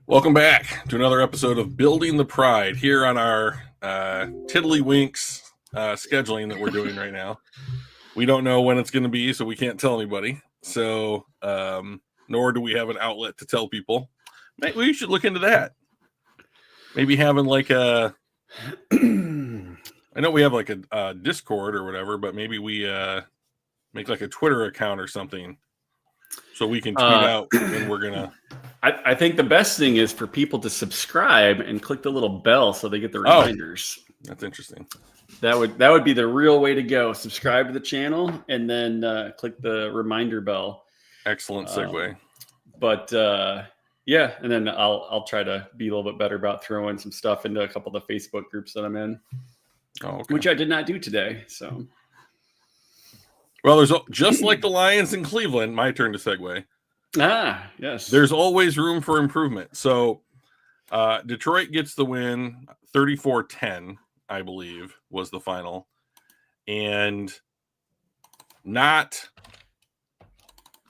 Welcome back to another episode of Building the Pride here on our Tiddlywinks scheduling that we're doing right now. We don't know when it's going to be, so we can't tell anybody. So, nor do we have an outlet to tell people. Maybe we should look into that. Maybe having like a, I know we have like a Discord or whatever, but maybe we make like a Twitter account or something so we can tweet out when we're gonna. I think the best thing is for people to subscribe and click the little bell so they get the reminders. That's interesting. That would be the real way to go. Subscribe to the channel and then click the reminder bell. Excellent segue. Yeah, and then I'll try to be a little bit better about throwing some stuff into a couple of the Facebook groups that I'm in, which I did not do today. So, well, there's just like the Lions in Cleveland. My turn to segue. Yes. There's always room for improvement. So Detroit gets the win, 34-10, I believe, was the final. And not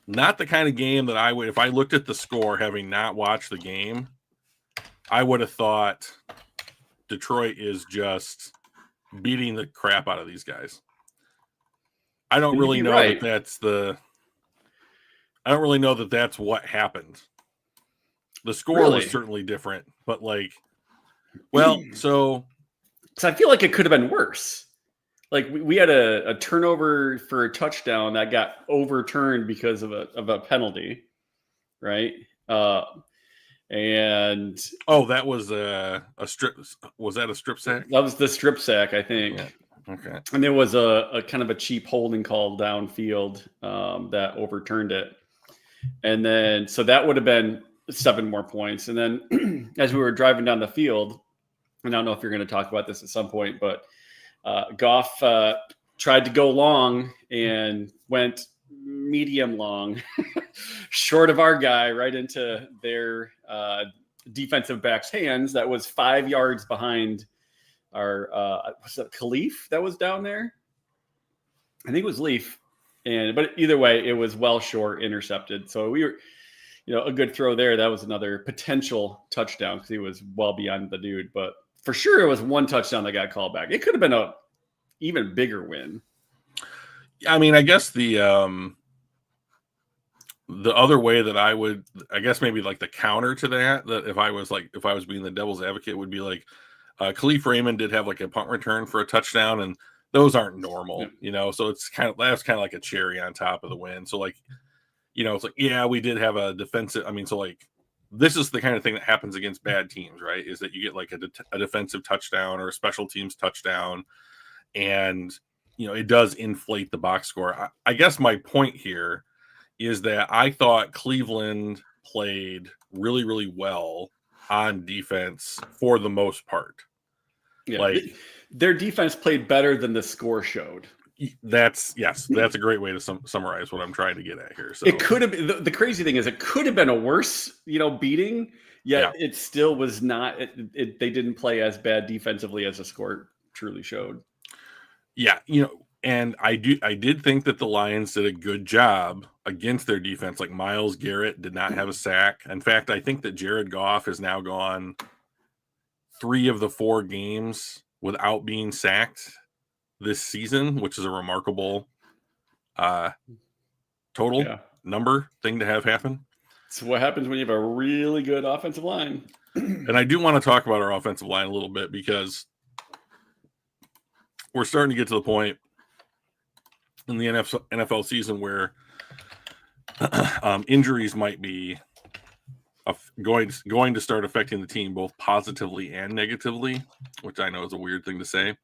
the kind of game that I would, if I looked at the score, having not watched the game, I would have thought Detroit is just beating the crap out of these guys. I don't really know that that's the... I don't really know that that's what happened. The score was certainly different, but so I feel like it could have been worse. Like we had a turnover for a touchdown that got overturned because of a penalty, right? And that was a strip. Was that a strip sack? That was the strip sack, I think. Yeah. Okay. And there was a kind of a cheap holding call downfield that overturned it. And then, so that would have been 7 more points. And then as we were driving down the field, and I don't know if you're going to talk about this at some point, but Goff tried to go long and went medium long, short of our guy, right into their defensive back's hands. That was 5 yards behind our, was it Khalif that was down there? I think it was Leaf. But either way, it was well short, intercepted. So we were, a good throw there. That was another potential touchdown because he was well beyond the dude. But for sure, it was one touchdown that got called back. It could have been a even bigger win. I mean, I guess the other way that I would, I guess maybe like the counter to that if I was being the devil's advocate would be like Khalif Raymond did have like a punt return for a touchdown, and those aren't normal, so it's that's kind of like a cherry on top of the win. So it's like, yeah, we did have a defensive. I mean, so this is the kind of thing that happens against bad teams, right? Is that you get like a defensive touchdown or a special teams touchdown, and it does inflate the box score. I guess my point here is that I thought Cleveland played really, really well on defense for the most part. Yeah, their defense played better than the score showed. That's a great way to summarize what I'm trying to get at here. So it could have been, the crazy thing is it could have been a worse, beating. Yet it still was not. They didn't play as bad defensively as the score truly showed. Yeah, and I did think that the Lions did a good job against their defense. Like Myles Garrett did not have a sack. In fact, I think that Jared Goff has now gone 3 of the 4 games without being sacked this season, which is a remarkable total number thing to have happen. So what happens when you have a really good offensive line? And I do want to talk about our offensive line a little bit because we're starting to get to the point in the NFL season where injuries might be going to start affecting the team both positively and negatively, which I know is a weird thing to say.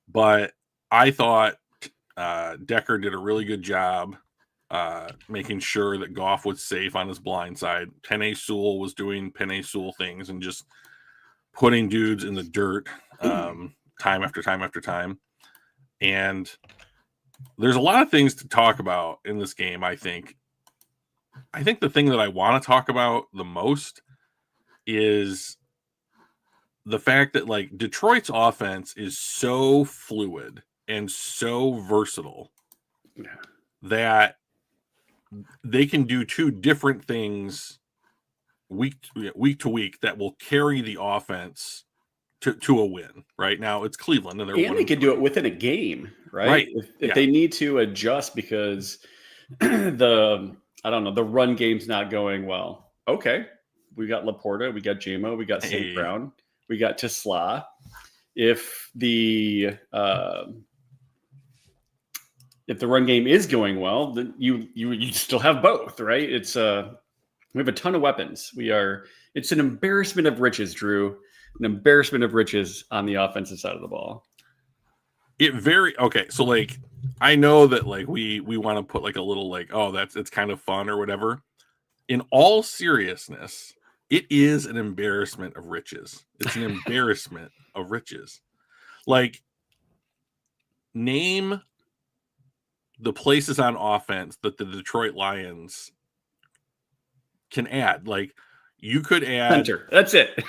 But I thought Decker did a really good job making sure that Goff was safe on his blind side. Penei Sewell was doing Penei Sewell things and just putting dudes in the dirt time after time after time. And there's a lot of things to talk about in this game, I think. I think the thing that I want to talk about the most is the fact that Detroit's offense is so fluid and so versatile that they can do 2 different things week to week that will carry the offense to a win. Right now, it's Cleveland, and they can do it within a game, right? Right. If they need to adjust because the run game's not going well. Okay, we got Laporta, we got JMO, we got St. Brown, we got Tisla. If the run game is going well, then you still have both, right? It's we have a ton of weapons. It's an embarrassment of riches, Drew. An embarrassment of riches on the offensive side of the ball. So like I know that like we want to put like a little like, oh, it's kind of fun or whatever. In all seriousness, it is an embarrassment of riches. It's an embarrassment of riches. Like, name the places on offense that the Detroit Lions can add. Like, you could add Hunter. That's it.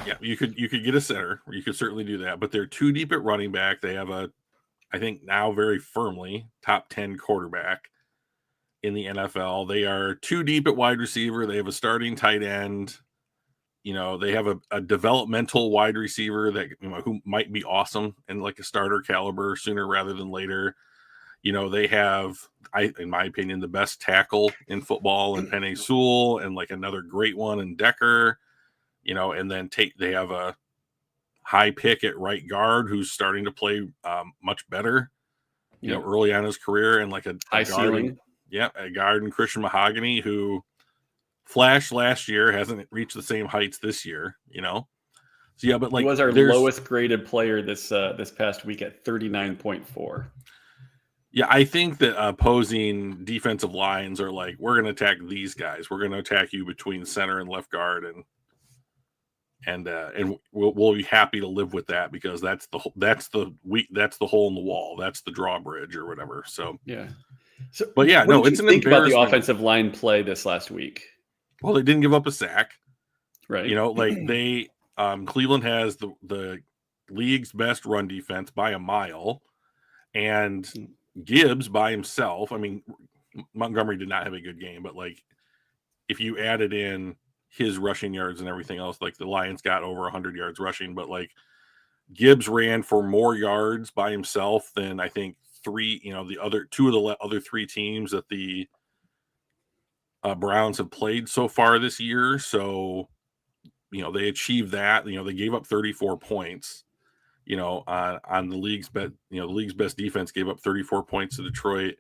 Yeah, you could get a center. You could certainly do that, but they're too deep at running back. They have I think now very firmly top 10 quarterback in the NFL. They are too deep at wide receiver. They have a starting tight end. They have a developmental wide receiver that who might be awesome and like a starter caliber sooner rather than later. They have, in my opinion, the best tackle in football in Penei Sewell, and like another great one in Decker. And then they have a high pick at right guard who's starting to play much better, early on in his career, and like a high ceiling. A guard in Christian Mahogany who flashed last year, hasn't reached the same heights this year, So yeah, but like he was our lowest graded player this past week at 39.4. Yeah, I think that opposing defensive lines are like, we're going to attack these guys. We're going to attack you between center and left guard, and we'll be happy to live with that because that's the hole in the wall. That's the drawbridge or whatever. So yeah. So, but yeah, no, it's an think about embarrassment. the offensive line play this last week. Well, they didn't give up a sack, right? Like they Cleveland has the league's best run defense by a mile, and Gibbs by himself. I mean, Montgomery did not have a good game, but like if you added in his rushing yards and everything else, like the Lions got over 100 yards rushing, but like Gibbs ran for more yards by himself than I think the other two of the other three teams that the Browns have played so far this year. So, they achieved that. They gave up 34 points. On the league's best, the league's best defense gave up 34 points to Detroit.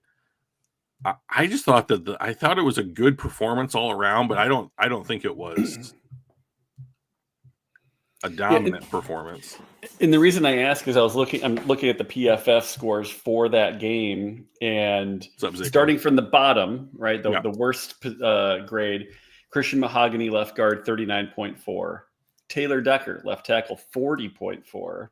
I just thought that I thought it was a good performance all around, but I don't think it was a dominant performance. And the reason I ask is I'm looking at the PFF scores for that game, and starting from the bottom, right, the worst grade, Christian Mahogany left guard 39.4, Taylor Decker left tackle 40.4.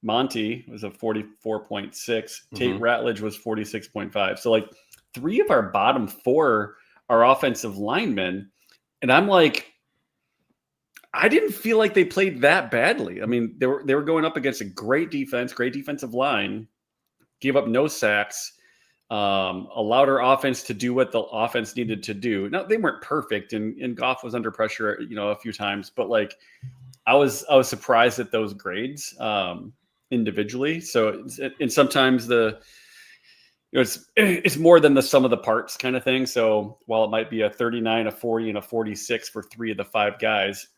Monty was a 44.6. Tate Ratledge was 46.5. So like 3 of our bottom 4 are offensive linemen. And I'm like, I didn't feel like they played that badly. I mean, they were going up against a great defense, great defensive line, gave up no sacks, allowed our offense to do what the offense needed to do. Now, they weren't perfect, and Goff was under pressure, a few times, but like I was surprised at those grades individually. So, and sometimes it's more than the sum of the parts kind of thing. So while it might be a 39, a 40, and a 46 for 3 of the 5 guys,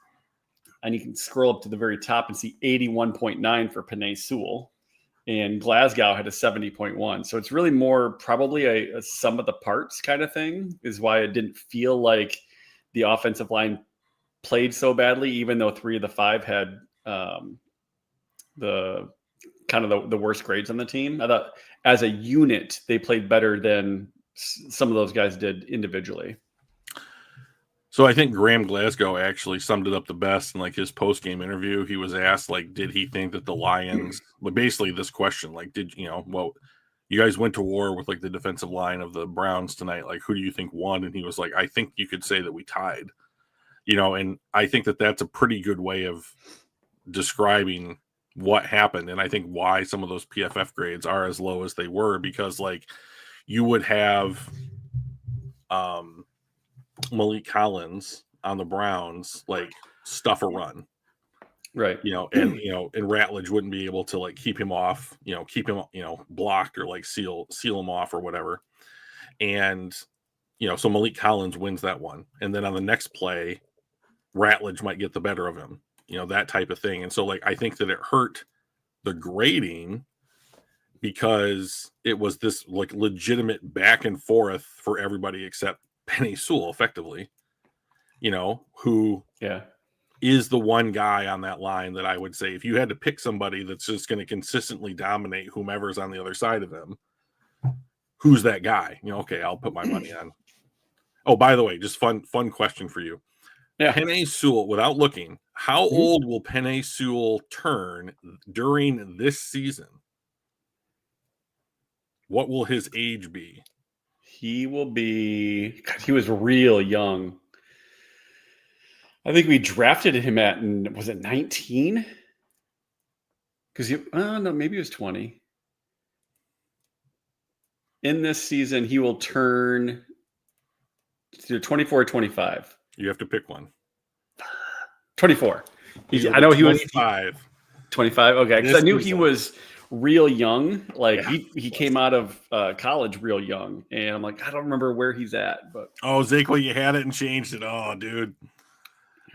and you can scroll up to the very top and see 81.9 for Penei Sewell, and Glasgow had a 70.1. So it's really more probably a sum of the parts kind of thing is why it didn't feel like the offensive line played so badly, even though 3 of the 5 had the worst grades on the team. I thought as a unit, they played better than some of those guys did individually. So I think Graham Glasgow actually summed it up the best in like his post-game interview. He was asked, like, did he think that the Lions, but basically this question, like, you guys went to war with like the defensive line of the Browns tonight. Like, who do you think won? And he was like, I think you could say that we tied, and I think that that's a pretty good way of describing what happened. And I think why some of those PFF grades are as low as they were, because like you would have, Malik Collins on the Browns like stuff a run. Right. And Ratledge wouldn't be able to like keep him off, keep him, blocked or like seal him off or whatever. And, so Malik Collins wins that one. And then on the next play, Ratledge might get the better of him, that type of thing. And so like, I think that it hurt the grading because it was this like legitimate back and forth for everybody except Penei Sewell effectively, who is the one guy on that line that I would say if you had to pick somebody that's just going to consistently dominate whomever's on the other side of him, who's that guy? Okay, I'll put my money on. Oh, by the way, just fun question for you. Yeah. Penei Sewell, without looking, how old will Penei Sewell turn during this season? What will his age be? He will be, God, he was real young. I think we drafted him at, was it 19? Because no, maybe it was 20. In this season, he will turn either 24 or 25. You have to pick one. 24. I know he was 25. 25. Okay, because I knew he was real young. Like he came out of college real young, and I'm like, I don't remember where he's at. But Zaqua, you had it and changed it. Oh, dude.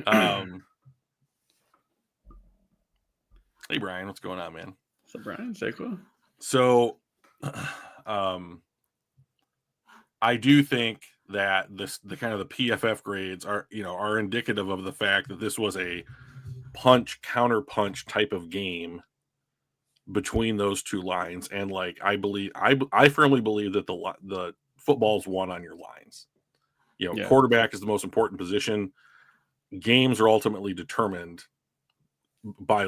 Hey Brian, what's going on, man? So Brian, Zaqua. So, I do think that the kind of the PFF grades are indicative of the fact that this was a punch counter punch type of game between those two lines, and like I firmly believe that the football's won on your lines. Quarterback is the most important position. Games are ultimately determined by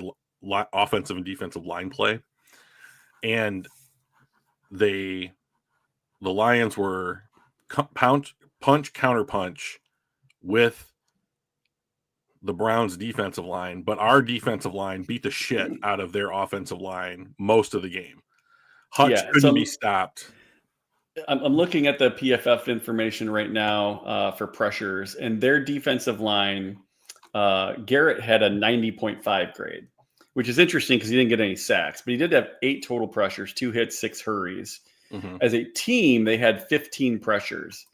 offensive and defensive line play, and the Lions were punch counter punch with the Browns defensive line, but our defensive line beat the shit out of their offensive line most of the game. Hutch couldn't be stopped. I'm looking at the PFF information right now for pressures, and their defensive line, Garrett had a 90.5 grade, which is interesting because he didn't get any sacks, but he did have 8 total pressures, 2 hits, 6 hurries. Mm-hmm. As a team, they had 15 pressures.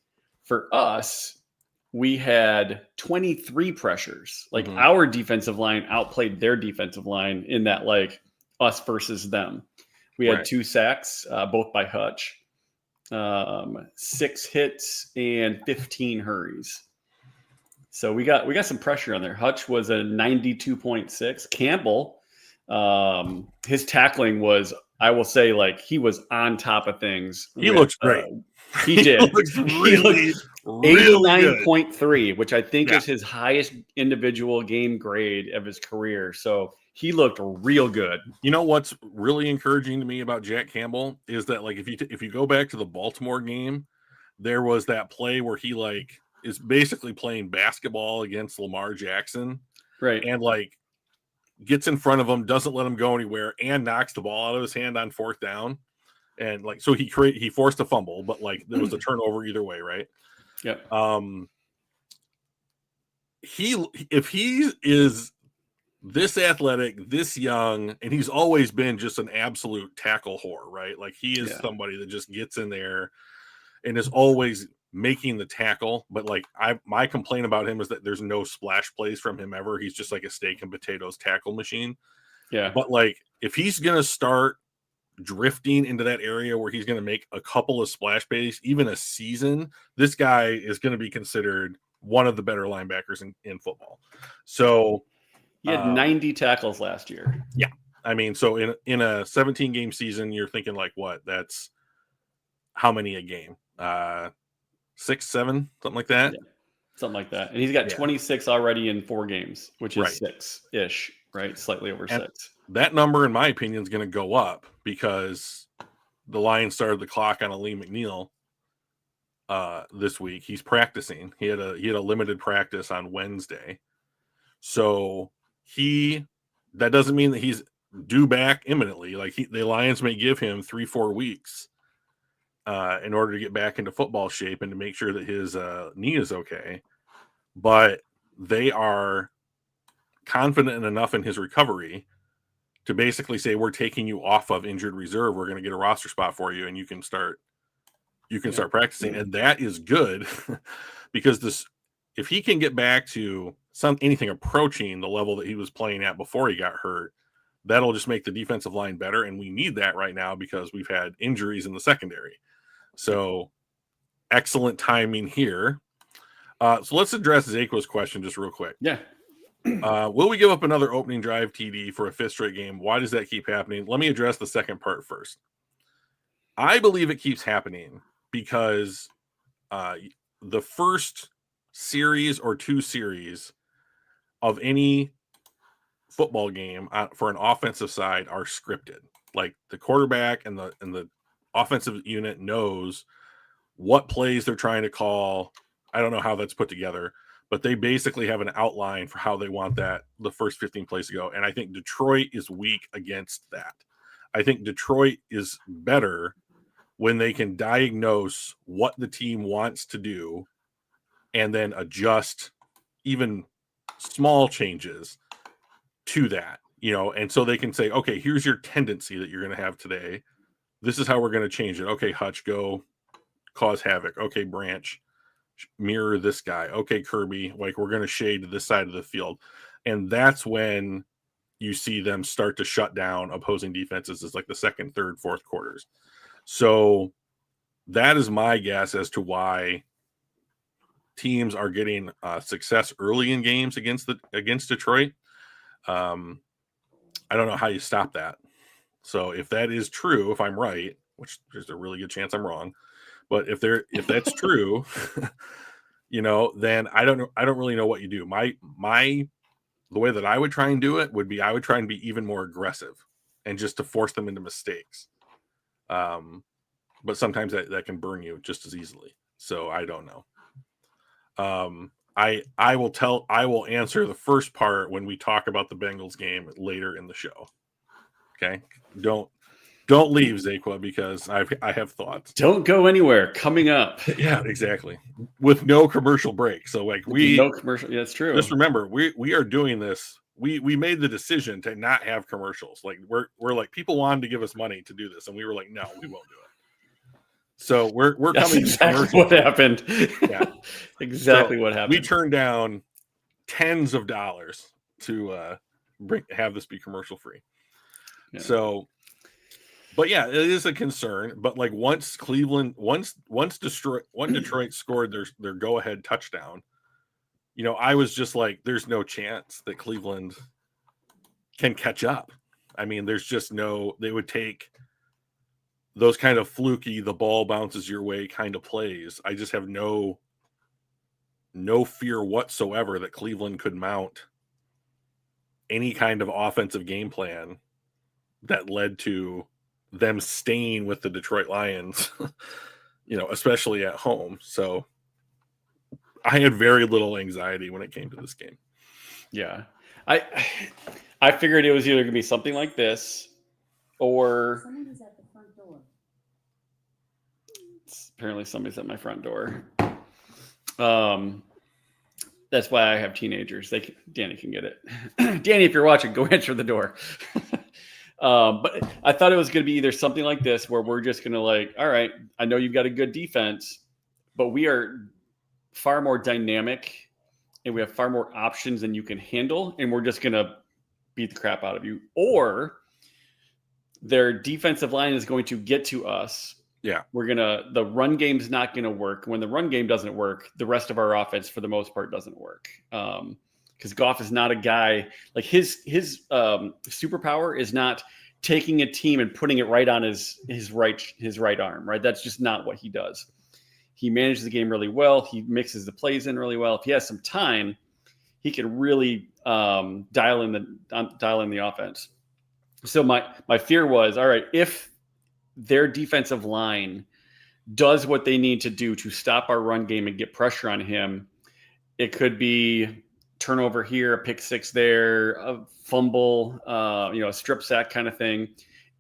For us, we had 23 pressures. Like our defensive line outplayed their defensive line in that like us versus them. We had 2 sacks, both by Hutch. 6 hits and 15 hurries. So we got some pressure on there. Hutch was a 92.6. Campbell, his tackling was, I will say, like he was on top of things. He looks great. He did. He looks really 89.3, which I think is his highest individual game grade of his career. So he looked real good. You know what's really encouraging to me about Jack Campbell is that like if you go back to the Baltimore game, there was that play where he like is basically playing basketball against Lamar Jackson, right? And like gets in front of him, doesn't let him go anywhere, and knocks the ball out of his hand on 4th down. And like so he forced a fumble, but like there was a turnover either way, right? Yep. If he is this athletic, this young, and he's always been just an absolute tackle whore, right? Like he is somebody that just gets in there and is always making the tackle. But like my complaint about him is that there's no splash plays from him ever. He's just like a steak and potatoes tackle machine. Yeah. But like if he's gonna start drifting into that area where he's gonna make a couple of splash plays, even a season, this guy is gonna be considered one of the better linebackers in football. So he had 90 tackles last year. Yeah. I mean, so in a 17 game season, you're thinking like what? That's how many a game? 6, 7, something like that. Yeah, something like that. And he's got 26 already in 4 games, which is 6-ish, right? Slightly over 6. That number, in my opinion, is going to go up because the Lions started the clock on Aleem McNeil this week. He's practicing. He had a limited practice on Wednesday. So that doesn't mean that he's due back imminently. Like the Lions may give him 3-4 weeks in order to get back into football shape and to make sure that his knee is okay. But they are confident enough in his recovery to basically say, we're taking you off of injured reserve. We're going to get a roster spot for you, and you can start practicing. And that is good because if he can get back to anything approaching the level that he was playing at before he got hurt, that'll just make the defensive line better. And we need that right now because we've had injuries in the secondary. So excellent timing here. So let's address Zaqua's question just real quick. Yeah. Will we give up another opening drive TD for a fifth straight game? Why does that keep happening? Let me address the second part first. I believe it keeps happening because the first series or two series of any football game for an offensive side are scripted. Like the quarterback and the offensive unit knows what plays they're trying to call. I don't know how that's put together, but they basically have an outline for how they want the first 15 plays to go. And I think Detroit is weak against that. I think Detroit is better when they can diagnose what the team wants to do and then adjust even small changes to that, and so they can say, okay, here's your tendency that you're going to have today. This is how we're going to change it. Okay, Hutch, go cause havoc. Okay, Branch, mirror this guy. Okay, Kirby, like we're going to shade to this side of the field. And that's when you see them start to shut down opposing defenses is like the second, third, fourth quarters. So that is my guess as to why teams are getting success early in games against Detroit. I don't know how you stop that. So if that is true, if I'm right, which there's a really good chance I'm wrong, but if that's true, then I don't really know what you do. The way that I would try and do it would be I would try and be even more aggressive and just to force them into mistakes. But sometimes that can burn you just as easily. So I don't know. I will answer the first part when we talk about the Bengals game later in the show. Okay. Don't leave, Zaqua, because I have thoughts. Don't go anywhere. Coming up. Yeah, exactly. With no commercial break. So no commercial. Yeah, that's true. Just remember, we are doing this. We made the decision to not have commercials. Like we're like, people wanted to give us money to do this, and we were like, no, we won't do it. So we're That's coming. Exactly what happened. Yeah, exactly what happened. We turned down tens of dollars to have this be commercial free. Yeah. So, but yeah, it is a concern. But like once Detroit scored their go ahead touchdown, I was just like, there's no chance that Cleveland can catch up. I mean, there's just they would take those kind of fluky, the ball bounces your way kind of plays. I just have no fear whatsoever that Cleveland could mount any kind of offensive game plan that led to them staying with the Detroit Lions, especially at home. So I had very little anxiety when it came to this game. Yeah. I figured it was either going to be something like this or somebody's at the front door. Apparently somebody's at my front door. That's why I have teenagers. Danny can get it. Danny, if you're watching, go answer the door. But I thought it was going to be either something like this where we're just going to all right, I know you've got a good defense, but we are far more dynamic and we have far more options than you can handle. And we're just going to beat the crap out of you. Or their defensive line is going to get to us. Yeah. The run game's not going to work. When the run game doesn't work, the rest of our offense for the most part doesn't work. Because Goff is not a guy like his superpower is not taking a team and putting it right on his right arm, right? That's just not what he does. He manages the game really well. He mixes the plays in really well. If he has some time, he can really dial in the offense. So my fear was, all right, if their defensive line does what they need to do to stop our run game and get pressure on him, it could be turnover here, a pick six there, a fumble, a strip sack kind of thing.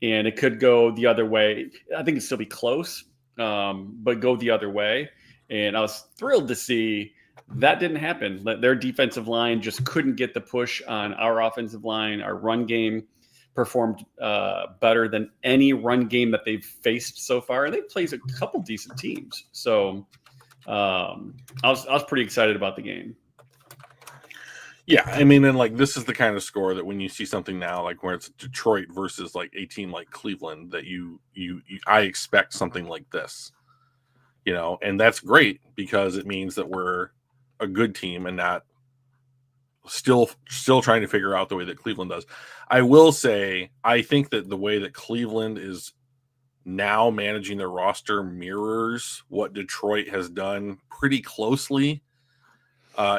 And it could go the other way. I think it'd still be close, but go the other way. And I was thrilled to see That didn't happen. Their defensive line just couldn't get the push on our offensive line. Our run game performed better than any run game that they've faced so far. And they played a couple decent teams. So I was pretty excited about the game. Yeah, I mean, and like this is the kind of score that when you see something now, like where it's Detroit versus like a team like Cleveland, that you I expect something like this, and that's great because it means that we're a good team and not still trying to figure out the way that Cleveland does. I will say, I think that the way that Cleveland is now managing their roster mirrors what Detroit has done pretty closely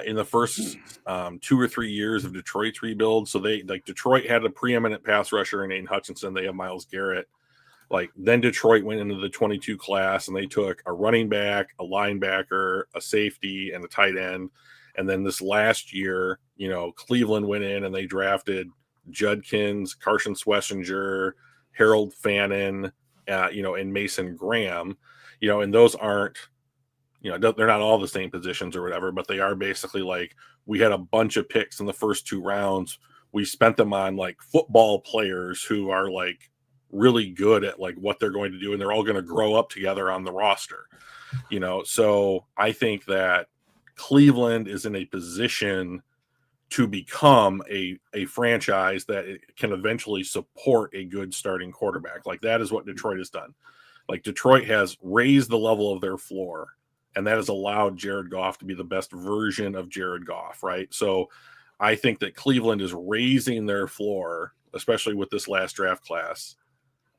in the first 2 or 3 years of Detroit's rebuild. So Detroit had a preeminent pass rusher in Aiden Hutchinson. They have Myles Garrett. Then Detroit went into the 22 class and they took a running back, a linebacker, a safety, and a tight end. And then this last year, Cleveland went in and they drafted Judkins, Carson Schlesinger, Harold Fannin, and Mason Graham, and those aren't, they're not all the same positions or whatever, but they are basically like, we had a bunch of picks in the first 2 rounds. We spent them on like football players who are like really good at like what they're going to do. And they're all going to grow up together on the roster, So I think that Cleveland is in a position to become a franchise that can eventually support a good starting quarterback. Like that is what Detroit has done. Like Detroit has raised the level of their floor, and that has allowed Jared Goff to be the best version of Jared Goff, right? So I think that Cleveland is raising their floor, especially with this last draft class.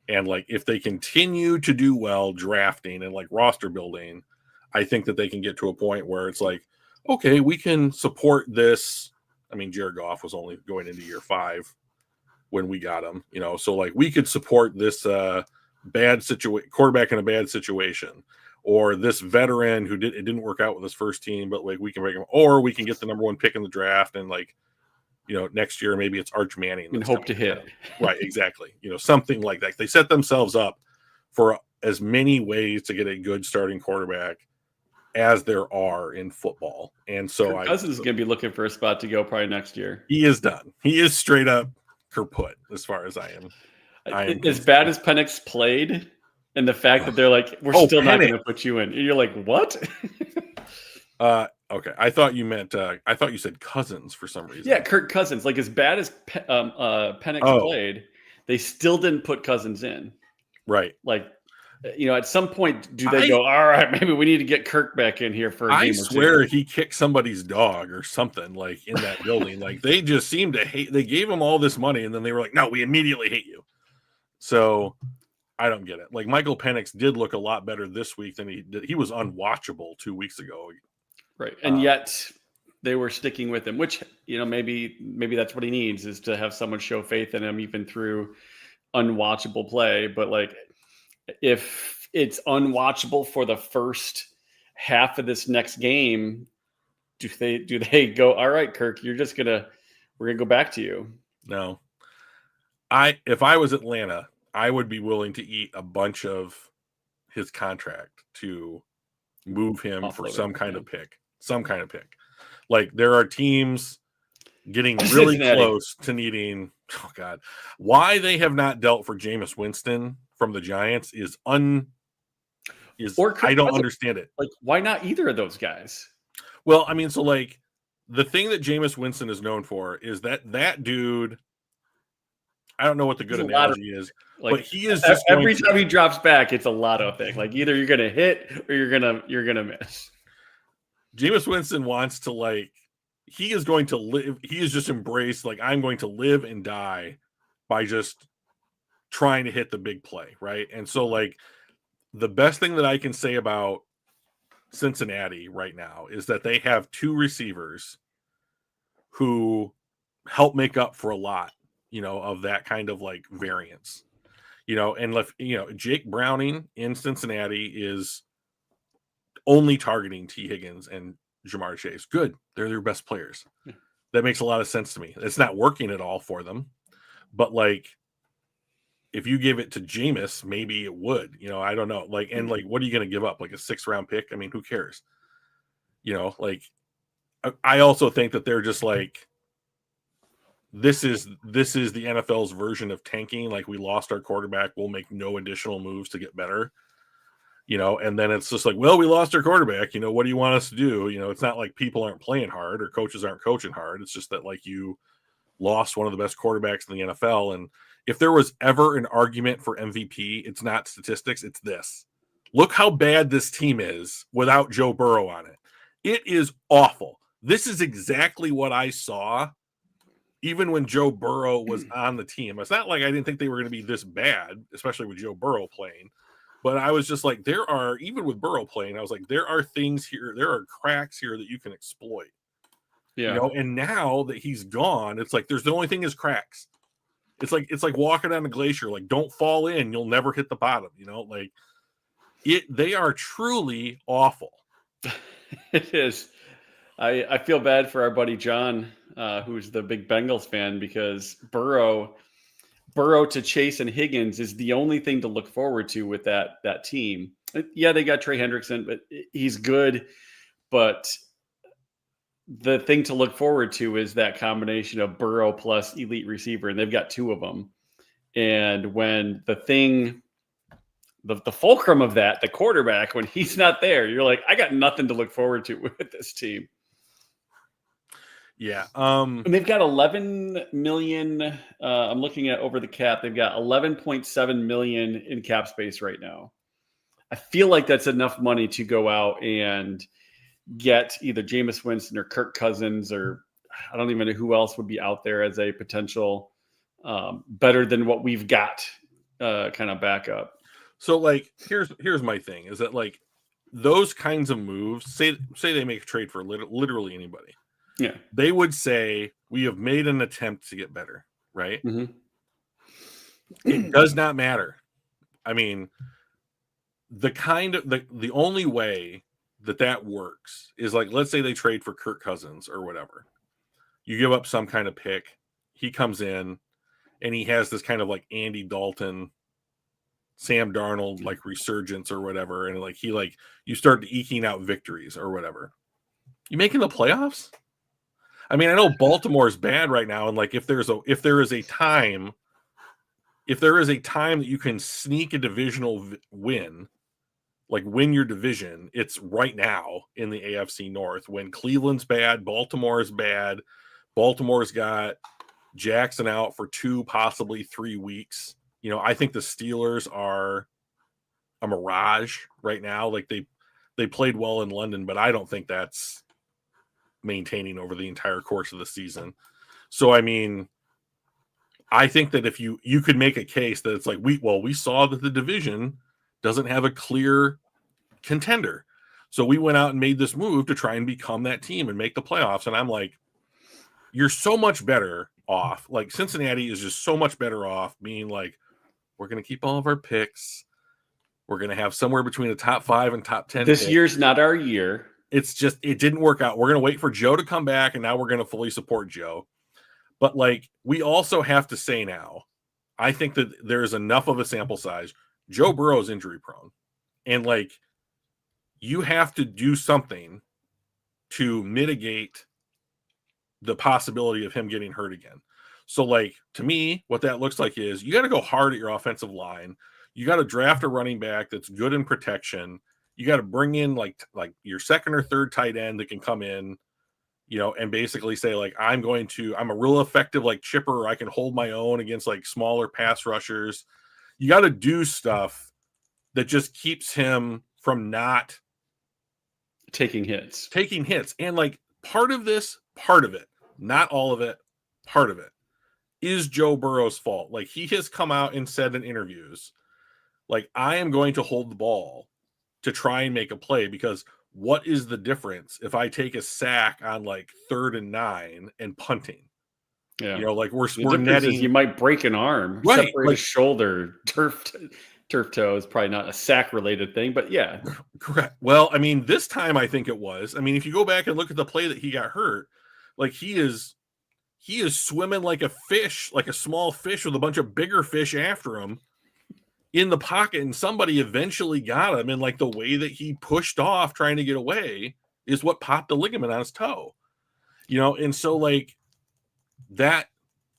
And like if they continue to do well drafting and like roster building, I think that they can get to a point where it's like, okay, we can support this. I mean, Jared Goff was only going into year 5 when we got him, so like we could support this bad situation, quarterback in a bad situation, or this veteran who it didn't work out with his first team, but like we can make him, or we can get the number 1 pick in the draft and like, next year maybe it's Arch Manning and hope to hit. Right, exactly. Something like that. They set themselves up for as many ways to get a good starting quarterback as there are in football. And so Kirk Cousins is going to be looking for a spot to go probably next year. He is done. He is straight up kaput as far as I am as bad as Penix played, and the fact that they're like, we're still not going to put you in. And you're like, what? Okay. I thought you said Cousins for some reason. Yeah, Kirk Cousins. Like as bad as Penix played, they still didn't put Cousins in. Right. Like, at some point, do they go, all right, maybe we need to get Kirk back in here for a game or two? I swear he kicked somebody's dog or something like in that building. Like they just seemed to hate, they gave him all this money and then they were like, no, we immediately hate you. So I don't get it. Like Michael Penix did look a lot better this week than he did. He was unwatchable 2 weeks ago. Right. And yet they were sticking with him, which, maybe that's what he needs, is to have someone show faith in him even through unwatchable play. But like, if it's unwatchable for the first half of this next game, do they go, all right, Kirk, we're gonna go back to you? No. If I was Atlanta, I would be willing to eat a bunch of his contract to move him for some kind of pick. Like there are teams getting really close to needing, oh God, why they have not dealt for Jameis Winston from the Giants is I don't understand it. Like, why not either of those guys? Well, I mean, so like the thing that Jameis Winston is known for is that dude, I don't know what the good analogy is, but he is just every time he drops back, it's a lotto thing. Like either you're gonna hit or you're gonna miss. Jameis Winston wants to like, he is going to live. He is just embraced. Like I'm going to live and die by just trying to hit the big play. Right. And so like the best thing that I can say about Cincinnati right now is that they have 2 receivers who help make up for a lot, of that kind of like variance, and Jake Browning in Cincinnati is only targeting T. Higgins and Jamar Chase. Good. They're their best players. Yeah. That makes a lot of sense to me. It's not working at all for them, but like, if you give it to Jameis, maybe it would, I don't know. Like, and like, what are you going to give up? Like a 6th round pick? I mean, who cares? Like I also think that they're just like, this is the NFL's version of tanking. Like, we lost our quarterback, we'll make no additional moves to get better. And then it's just like, well, we lost our quarterback. What do you want us to do? It's not like people aren't playing hard or coaches aren't coaching hard. It's just that, like, you lost one of the best quarterbacks in the NFL. And if there was ever an argument for MVP, it's not statistics, it's this. Look how bad this team is without Joe Burrow on it. It is awful. This is exactly what I saw even when Joe Burrow was on the team. It's not like I didn't think they were going to be this bad, especially with Joe Burrow playing. But I was just like, even with Burrow playing, I was like, there are things here, there are cracks here that you can exploit. Yeah. And now that he's gone, it's like, the only thing is cracks. It's like walking on a glacier. Like, don't fall in, you'll never hit the bottom. They are truly awful. It is. I feel bad for our buddy John, who's the big Bengals fan, because Burrow to Chase and Higgins is the only thing to look forward to with that team. Yeah, they got Trey Hendrickson, but he's good. But the thing to look forward to is that combination of Burrow plus elite receiver, and they've got two of them. And when the fulcrum of that, the quarterback, when he's not there, you're like, I got nothing to look forward to with this team. Yeah. And they've got 11 million. I'm looking at over the cap. They've got 11.7 million in cap space right now. I feel like that's enough money to go out and get either Jameis Winston or Kirk Cousins, or I don't even know who else would be out there as a potential better than what we've got kind of backup. So, like, here's my thing is that, like, those kinds of moves, say they make a trade for literally anybody. Yeah. They would say, we have made an attempt to get better, right? Mm-hmm. It does not matter. I mean, the only way that works is, like, let's say they trade for Kirk Cousins or whatever. You give up some kind of pick. He comes in and he has this kind of like Andy Dalton, Sam Darnold, like, resurgence or whatever. And like, you start eking out victories or whatever. You making the playoffs? I mean, I know Baltimore is bad right now. And like, if there is a time that you can sneak a divisional win, like win your division, it's right now in the AFC North, when Cleveland's bad, Baltimore is bad. Baltimore's got Jackson out for 2, possibly 3 weeks. I think the Steelers are a mirage right now. Like, they played well in London, but I don't think that's maintaining over the entire course of the season. So, I mean, I think that if you could make a case that it's like, we saw that the division doesn't have a clear contender. So we went out and made this move to try and become that team and make the playoffs. And I'm like, you're so much better off. Like, Cincinnati is just so much better off being like, we're going to keep all of our picks. We're going to have somewhere between the top 5 and top 10. This year's not our year. It's just, it didn't work out. We're going to wait for Joe to come back, and now we're going to fully support Joe. But, like, we also have to say now, I think that there is enough of a sample size. Joe Burrow is injury prone. And, like, you have to do something to mitigate the possibility of him getting hurt again. So, like, to me, what that looks like is you got to go hard at your offensive line. You got to draft a running back that's good in protection. You got to bring in like your second or third tight end that can come in, and basically say, like, I'm a real effective, like, chipper. I can hold my own against, like, smaller pass rushers. You got to do stuff that just keeps him from not taking hits. And, like, part of it, not all of it, part of it is Joe Burrow's fault. Like, he has come out and said in interviews, like, I am going to hold the ball to try and make a play, because what is the difference if I take a sack on, like, 3rd and 9 and punting? Yeah. Like, we're netting. You might break an arm, right? Separate a shoulder, turf toe is probably not a sack related thing, but yeah. Correct. Well, I mean, this time I think it was. I mean, if you go back and look at the play that he got hurt, like, he is swimming like a fish, like a small fish with a bunch of bigger fish after him in the pocket, and somebody eventually got him. And, like, the way that he pushed off trying to get away is what popped the ligament on his toe. And so like that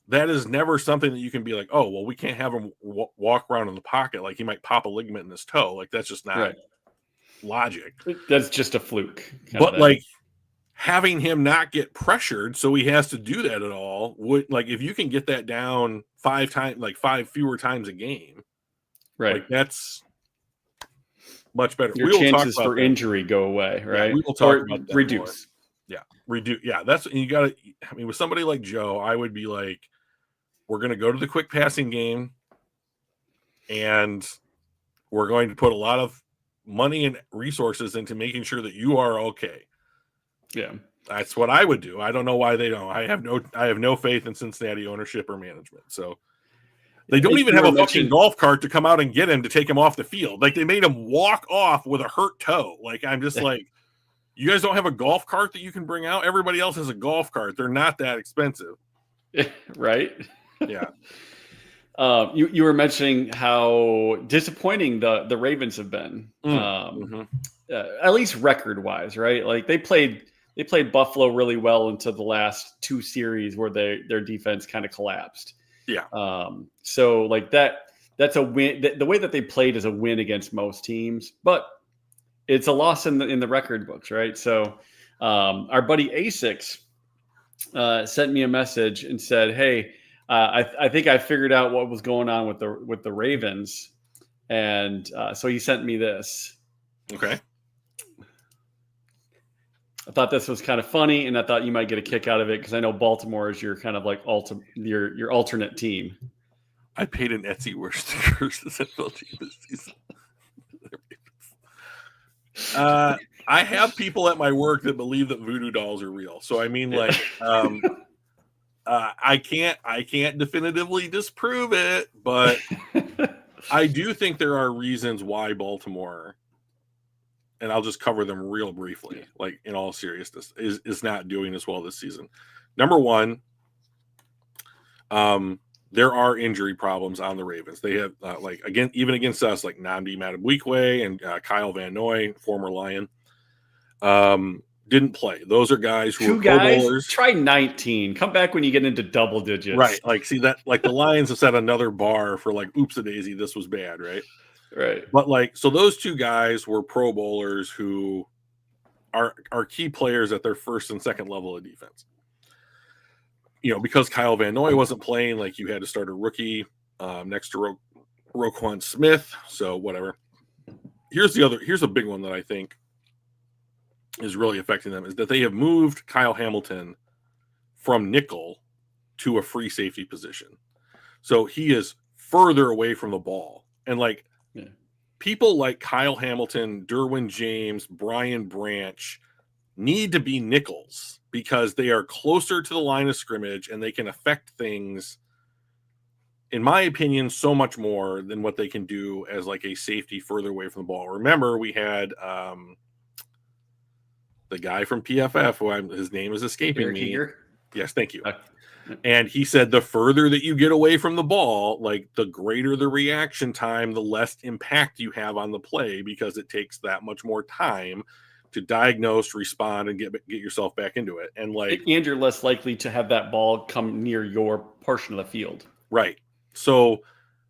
is never something that you can be like, oh, well, we can't have him walk around in the pocket. Like he might pop a ligament in his toe. Like that's just not logic. That's just a fluke. But like having him not get pressured, so he has to do that at all, would like if you can get that down 5 times, like 5 fewer times a game, right? Like that's much better. Your chances for injury go away, right? Yeah, we will talk about that reduce. More. Yeah, reduce. Yeah, that's you got to. I mean, with somebody like Joe, I would be like, we're going to go to the quick passing game, and we're going to put a lot of money and resources into making sure that you are okay. Yeah, that's what I would do. I don't know why they don't. I have no faith in Cincinnati ownership or management. So they don't even have a fucking golf cart to come out and get him to take him off the field. Like they made him walk off with a hurt toe. Like I'm just like, you guys don't have a golf cart that you can bring out? Everybody else has a golf cart. They're not that expensive. Right? Yeah. You were mentioning how disappointing the Ravens have been, at least record-wise, right? Like they played Buffalo really well into the last 2 series where their defense kind of collapsed. Yeah. So like that's a win. The way that they played is a win against most teams, but it's a loss in the record books, right? So our buddy A6 sent me a message and said, "Hey, I think I figured out what was going on with the Ravens," and so he sent me this. Okay. I thought this was kind of funny, and I thought you might get a kick out of it because I know Baltimore is your kind of like your alternate team. I paid an Etsy worse stickers this NFL team this season. I have people at my work that believe that voodoo dolls are real. So I mean, like, I can't definitively disprove it, but I do think there are reasons why Baltimore, and I'll just cover them real briefly, like in all seriousness, is not doing as well this season. Number one, there are injury problems on the Ravens. They have even against us, like Nnamdi Madubuikwe and Kyle Van Noy, former Lion, didn't play. Those are guys who are Pro Bowlers. Try 19. Come back when you get into double digits. Right. Like, see that, like the Lions have set another bar for like, oops a daisy, this was bad, right? Right. But like, so those 2 guys were Pro Bowlers who are key players at their first and second level of defense. Because Kyle Van Noy wasn't playing, like you had to start a rookie next to Roquan Smith. So whatever. Here's a big one that I think is really affecting them, is that they have moved Kyle Hamilton from nickel to a free safety position. So he is further away from the ball. And like people like Kyle Hamilton, Derwin James, Brian Branch need to be nickels because they are closer to the line of scrimmage and they can affect things, in my opinion, so much more than what they can do as like a safety further away from the ball. Remember, we had the guy from PFF, his name is escaping me. Eager? Yes, thank you. And he said the further that you get away from the ball, like the greater the reaction time, the less impact you have on the play, because it takes that much more time to diagnose, respond, and get yourself back into it. And like, and you're less likely to have that ball come near your portion of the field. Right. So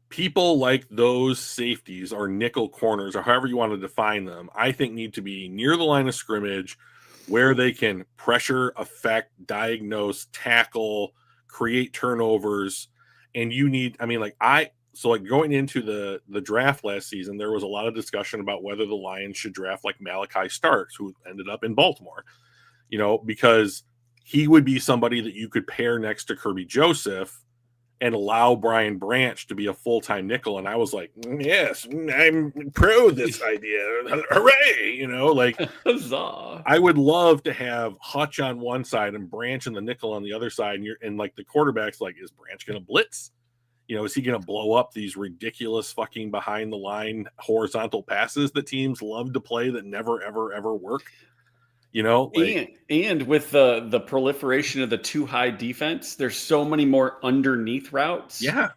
people like those safeties or nickel corners, or however you want to define them, I think need to be near the line of scrimmage where they can pressure, affect, diagnose, tackle, create turnovers. And you need, so going into the draft last season, there was a lot of discussion about whether the Lions should draft like Malachi Starks, who ended up in Baltimore, because he would be somebody that you could pair next to Kirby Joseph and allow Brian Branch to be a full-time nickel. And I was like, yes, I'm pro this idea. Hooray! Like Huzzah. I would love to have Hutch on one side and Branch and the nickel on the other side. And like the quarterback's like, is Branch going to blitz? Is he going to blow up these ridiculous fucking behind the line horizontal passes that teams love to play that never, ever, ever work? And with the proliferation of the too high defense, there's so many more underneath routes. Yeah.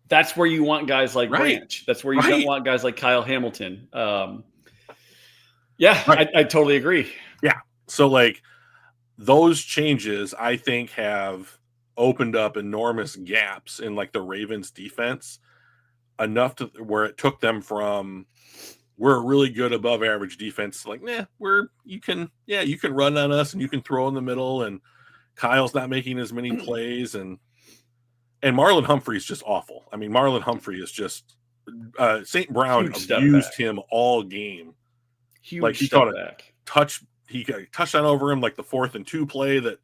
That's where you want guys like Branch. That's where you don't want guys like Kyle Hamilton. I totally agree. Yeah. So like those changes, I think, have opened up enormous gaps in like the Ravens defense, enough to where it took them from we're a really good above average defense, like, you can run on us and you can throw in the middle, and Kyle's not making as many plays, and Marlon Humphrey is just awful. I mean, Marlon Humphrey is just St. Brown abused him all game. Huge like he step caught back. He got a touchdown over him, like the 4th and 2 play that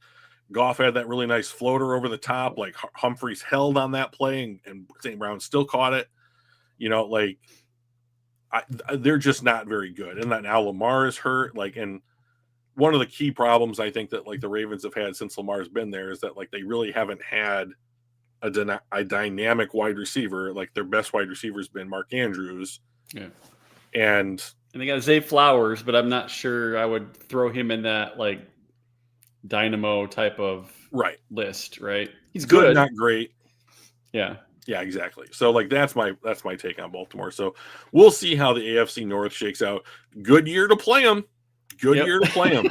Goff had that really nice floater over the top. Like Humphreys held on that play, and St. Brown still caught it. Like they're just not very good. And that now Lamar is hurt. Like, and one of the key problems I think that like the Ravens have had since Lamar's been there is that like they really haven't had a dynamic wide receiver. Like their best wide receiver has been Mark Andrews. Yeah. And they got Zay Flowers, but I'm not sure I would throw him in that like dynamo type of list, right? He's good, not great. Yeah. Yeah, exactly. So like that's my take on Baltimore. So we'll see how the AFC North shakes out. Good year to play them. Year to play them.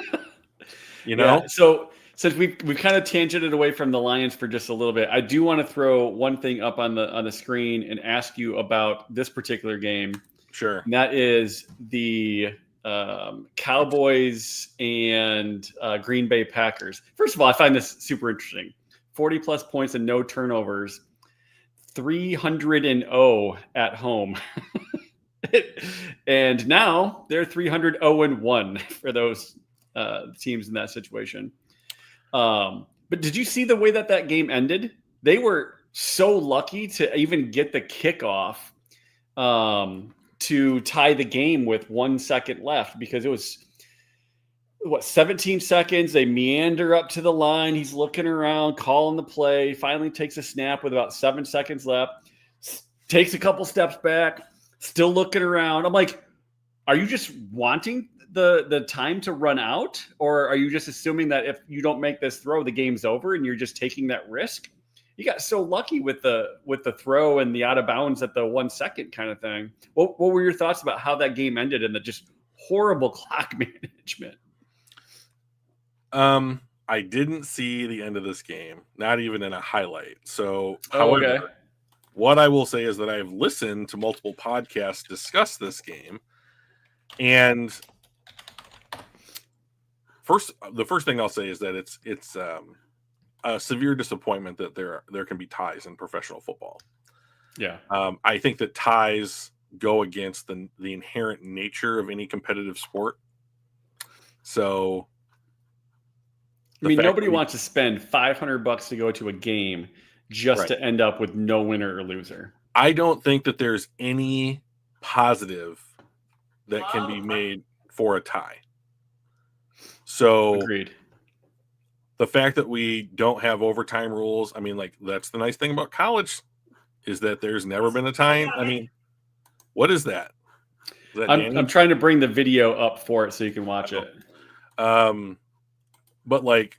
Yeah, so since we've kind of tangented away from the Lions for just a little bit, I do want to throw one thing up on the screen and ask you about this particular game. Sure. And that is the Cowboys and Green Bay Packers. First of all, I find this super interesting. 40 plus points and no turnovers. 300-0 at home. And now they're 300-0-1 for those teams in that situation. But did you see the way that game ended? They were so lucky to even get the kickoff to tie the game with 1 second left, because it was 17 seconds. They meander up to the line. He's looking around, calling the play, finally takes a snap with about 7 seconds left, takes a couple steps back, still looking around. I'm like, are you just wanting the time to run out? Or are you just assuming that if you don't make this throw, the game's over and you're just taking that risk? You got so lucky with the throw and the out of bounds at the 1 second kind of thing. What were your thoughts about how that game ended and the just horrible clock management? I didn't see the end of this game, not even in a highlight. So, however, what I will say is that I have listened to multiple podcasts discuss this game, and the first thing I'll say is that it's a severe disappointment that there can be ties in professional football. Yeah. I think that ties go against the inherent nature of any competitive sport. So, I mean, nobody wants to spend $500 to go to a game just to end up with no winner or loser. I don't think that there's any positive that can be made for a tie. So, agreed. The fact that we don't have overtime rules, I mean, like, that's the nice thing about college, is that there's never been a tie. I mean, what is that? I'm trying to bring the video up for it so you can watch it. But like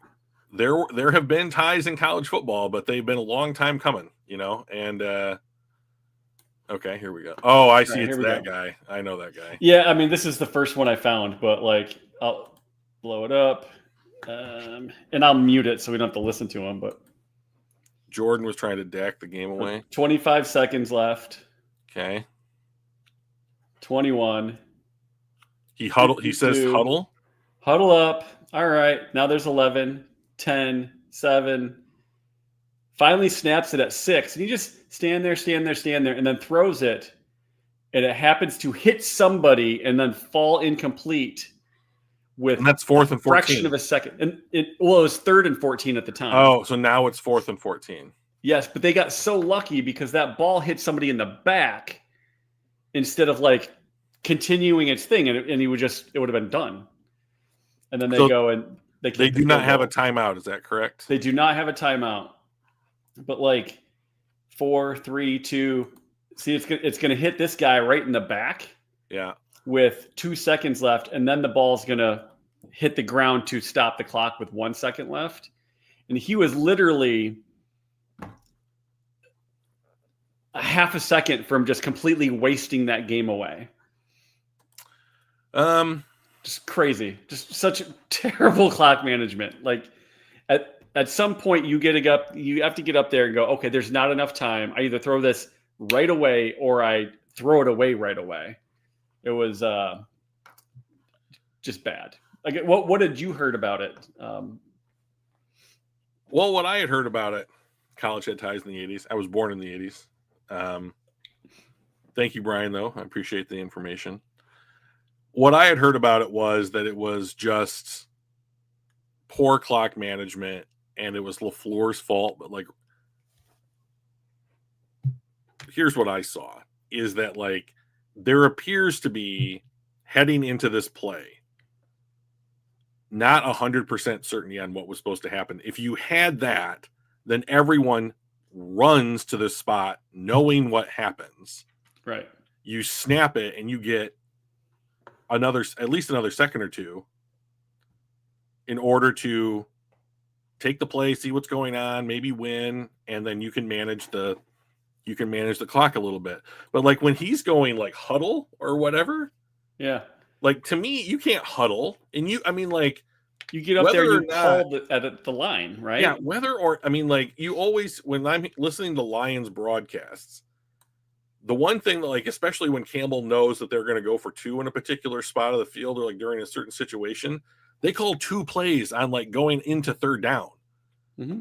there have been ties in college football, but they've been a long time coming, and okay, here we go. Oh, I see. It's that guy. I know that guy. Yeah. I mean, this is the first one I found, but like, I'll blow it up and I'll mute it so we don't have to listen to him, but Jordan was trying to dack the game away. 25 seconds left. Okay. 21. He says huddle. Huddle up. All right. Now there's 11, 10, 7. Finally snaps it at 6. And he just stand there, and then throws it. And it happens to hit somebody and then fall incomplete with and that's 4th and 14. Fraction of a second. And it was 3rd and 14 at the time. Oh, so now it's 4th and 14. Yes, but they got so lucky because that ball hit somebody in the back instead of like continuing its thing, and it would have been done. And then they go and they do not have a timeout. Is that correct? They do not have a timeout. But like 4, 3, 2. See, it's going to hit this guy right in the back. Yeah. With 2 seconds left, and then the ball's going to hit the ground to stop the clock with 1 second left. And he was literally a half a second from just completely wasting that game away. Just crazy. Just such terrible clock management. Like at some point you have to get up there and go, okay, there's not enough time. I either throw this right away or I throw it away right away. It was just bad. Like, what did you heard about it? Well, what I had heard about it, college had ties in the 80s. I was born in the 80s. Thank you, Brian, though. I appreciate the information. What I had heard about it was that it was just poor clock management and it was LaFleur's fault. But like, here's what I saw is that like there appears to be heading into this play not 100% certainty on what was supposed to happen. If you had that, then everyone runs to this spot knowing what happens. Right. You snap it and you get at least another second or two in order to take the play, see what's going on, maybe win, and then you can manage the clock a little bit. But like when he's going like huddle or whatever, yeah. Like to me, you can't huddle, and you get up there, you call at the line, right? Yeah, like you always, when I'm listening to Lions broadcasts, the one thing that like, especially when Campbell knows that they're going to go for two in a particular spot of the field or like during a certain situation, they call two plays on like going into third down. Mm-hmm.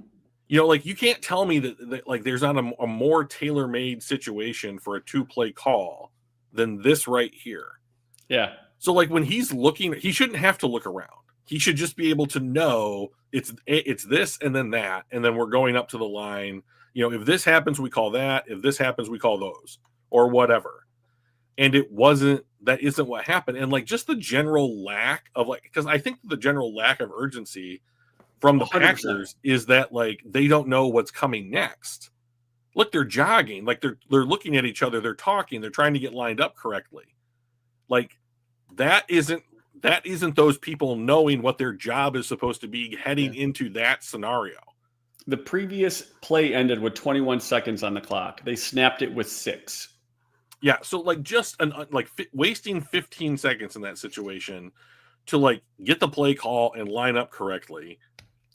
You know, like you can't tell me that like there's not a more tailor-made situation for a 2-play call than this right here. Yeah. So like when he's looking, he shouldn't have to look around. He should just be able to know it's this and then that, and then we're going up to the line. You know, if this happens, we call that. If this happens, we call those or whatever. And that isn't what happened. And like just the general lack of like, because I think the general lack of urgency from the 100%. Packers is that like they don't know what's coming next. Look, they're jogging, like they're looking at each other, they're talking, they're trying to get lined up correctly. Like that isn't those people knowing what their job is supposed to be heading into that scenario. The previous play ended with 21 seconds on the clock. They snapped it with 6. Yeah, so like just wasting 15 seconds in that situation to like get the play call and line up correctly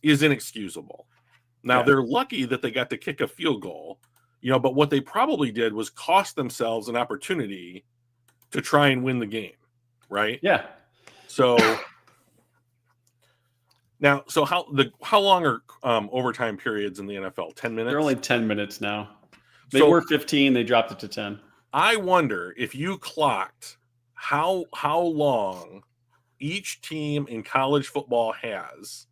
is inexcusable. Now they're lucky that they got to kick a field goal, you know, but what they probably did was cost themselves an opportunity to try and win the game, right? Yeah. So now, how long are overtime periods in the NFL? 10 minutes? They're only 10 minutes now. They were 15. They dropped it to 10. I wonder if you clocked how long each team in college football has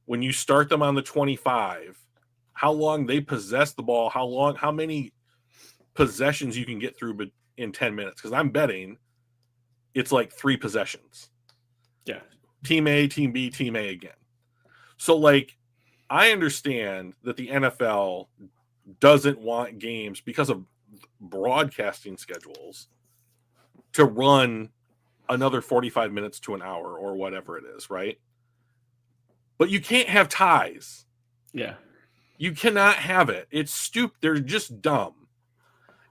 when you start them on the 25, how long they possess the ball, how many possessions you can get through in 10 minutes. Because I'm betting it's like 3 possessions. Yeah. Team A, Team B, Team A again. So, like, I understand that the NFL doesn't want games because of broadcasting schedules to run another 45 minutes to an hour or whatever it is, right? But you can't have ties. Yeah. You cannot have it. It's stupid. They're just dumb.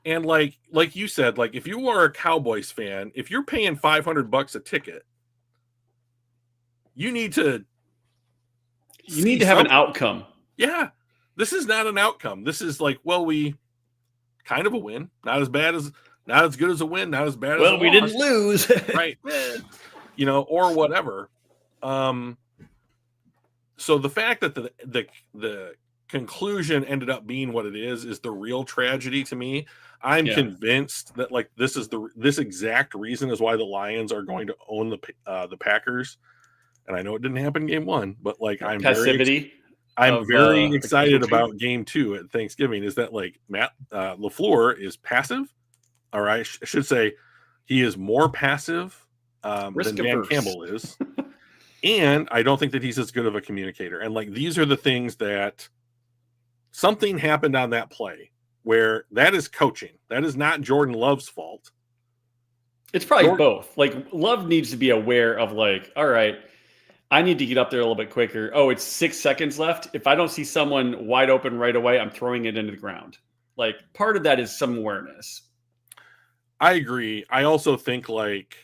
And like you said, like if you are a Cowboys fan, if you're paying $500 a ticket, you need to have an outcome. Yeah. This is not an outcome. This is like, well, we kind of a win. Not as good as a win, not as bad as a loss. We didn't lose. Right. You know, or whatever. So the fact that the conclusion ended up being what it is the real tragedy to me. I'm convinced that like this exact reason is why the Lions are going to own the Packers. And I know it didn't happen in game 1, but like I'm very excited about game 2 at Thanksgiving. Is that like Matt LaFleur is passive? All right, I should say he is more passive than Dan Campbell is. And I don't think that he's as good of a communicator. And like these are the things that something happened on that play where that is coaching. That is not Jordan Love's fault. It's probably both. Like Love needs to be aware of like, all right, I need to get up there a little bit quicker. Oh, it's 6 seconds left. If I don't see someone wide open right away, I'm throwing it into the ground. Like part of that is some awareness. I agree. I also think like